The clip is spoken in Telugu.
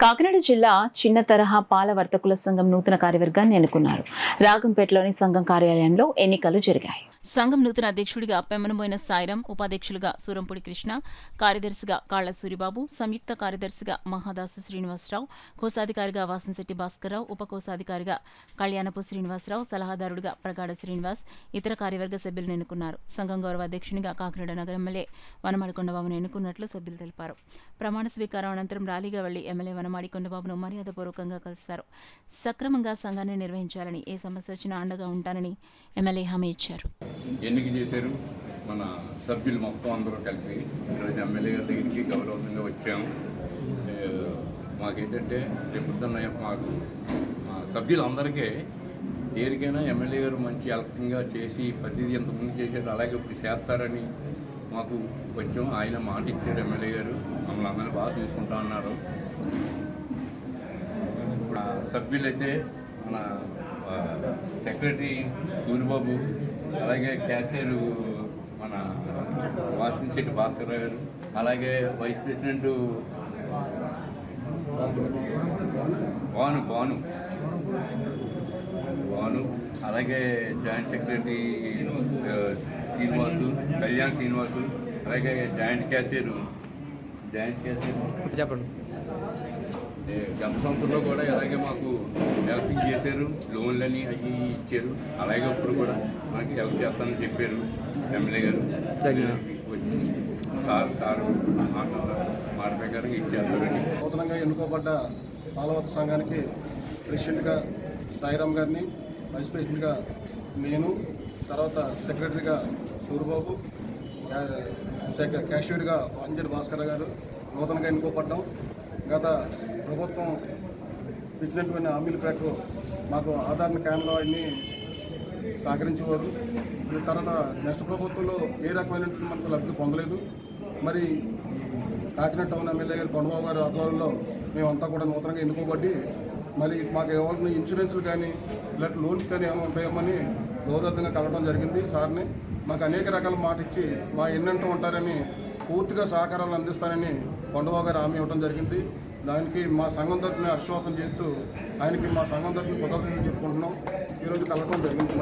కాకినాడ జిల్లా చిన్న తరహా పాల వర్తకుల సంఘం నూతన కార్యవర్గాన్ని ఎన్నుకున్నారు. రాగంపేటలోని సంఘం కార్యాలయంలో ఎన్నికలు జరిగాయి. సంఘం నూతన అధ్యక్షుడిగా పెమ్మనబోయిన సాయిరాం, ఉపాధ్యక్షులుగా సూరంపూడి కృష్ణ, కార్యదర్శిగా కాళ్ల సూరిబాబు, సంయుక్త కార్యదర్శిగా మహాదాసు శ్రీనివాసరావు, కోశాధికారిగా వాసంశెట్టి భాస్కర్రావు, ఉపకోశాధికారిగా కళ్యాణపు శ్రీనివాసరావు, సలహాదారుడిగా ప్రగాఢ శ్రీనివాస్, ఇతర కార్యవర్గ సభ్యులను ఎన్నుకున్నారు. సంఘం గౌరవ అధ్యక్షునిగా కాకినాడ నగర ఎమ్మెల్యే వనమాడి కొండబాబును ఎన్నుకున్నట్లు సభ్యులు తెలిపారు. ప్రమాణ స్వీకారం అనంతరం ర్యాలీగా వెళ్లి ఎమ్మెల్యే వనమాడి కొండబాబును మర్యాదపూర్వకంగా కలిశారు. సక్రమంగా సంఘాన్ని నిర్వహించాలని, ఏ సమస్య వచ్చినా అండగా ఉంటానని ఎమ్మెల్యే హామీ ఇచ్చారు. ఎన్నిక చేశారు మన సభ్యులు మొత్తం అందరూ కలిపి ఈరోజు ఎమ్మెల్యే గారి దగ్గరికి గౌరవంగా వచ్చాము. మాకేంటంటే రేపుద్దన్న మాకు సభ్యులందరికీ దేనికైనా ఎమ్మెల్యే గారు మంచి హెల్పింగ్గా చేసి ప్రతిదీ ఎంతమంది చేశాడు అలాగే ఇప్పుడు చేస్తారని మాకు కొంచెం ఆయన మాట ఇచ్చాడు. ఎమ్మెల్యే గారు మమ్మల్ని అందరినీ బాగా చూసుకుంటా అన్నారు. ఇప్పుడు సభ్యులైతే మన సెక్రటరీ సూరిబాబు, అలాగే క్యాషియర్ మన వాసంశెట్టి భాస్కర్ గారు, అలాగే వైస్ ప్రెసిడెంట్ భాను, అలాగే జాయింట్ సెక్రటరీ కళ్యాణ్ శ్రీనివాసు, అలాగే జాయింట్ క్యాషియర్ చెప్పండి. గత సంవత్సరంలో కూడా ఇలాగే మాకు హెల్పింగ్ చేశారు, లోన్లని అవి ఇచ్చారు. అలాగే ఇప్పుడు కూడా మాకు హెల్ప్ చేస్తానని చెప్పారు ఎమ్మెల్యే గారు. వచ్చి సార్ మాట ప్రకారం ఇచ్చేస్తారని. నూతనంగా ఎన్నుకోబడ్డ పాలవత సంఘానికి ప్రెసిడెంట్గా సాయిరాం గారిని, వైస్ ప్రెసిడెంట్గా నేను, తర్వాత సెక్రటరీగా సూరిబాబు, క్యాషియర్గా వాసంశెట్టి భాస్కర్ గారు నూతనంగా ఎన్నుకోబడ్డాం. గత ప్రభుత్వం ఇచ్చినటువంటి హామీల ప్రకారం మాకు ఆధార్ కేంద్రం వాడిని సహకరించేవారు. తర్వాత నెక్స్ట్ ప్రభుత్వంలో ఏ రకమైనటువంటి మనకు లబ్ధి పొందలేదు. మరి కాకినాడ టౌన్ ఎమ్మెల్యే గారు కొండబాబు గారి ఆధ్వర్యంలో మేమంతా కూడా నూతనంగా ఎన్నుకోబట్టి మరి మాకు ఇవ్వాల్సిన ఇన్సూరెన్స్లు కానీ ఇలాంటి లోన్స్ కానీ ఏమైనా ఉంటాయేమని గౌరవంగా కలవడం జరిగింది. సార్ని మాకు అనేక రకాల మాట ఇచ్చి మా ఎన్నంటూ ఉంటారని పూర్తిగా సహకారాలు అందిస్తానని కొండబాబు గారు హామీ ఇవ్వడం జరిగింది. దానికి మా సంఘం తరఫున హర్షవాదం చేస్తూ ఆయనకి మా సంఘం తరఫున కృతజ్ఞతలు చెప్పుకుంటున్నాం. ఈరోజు కలవడం జరిగింది.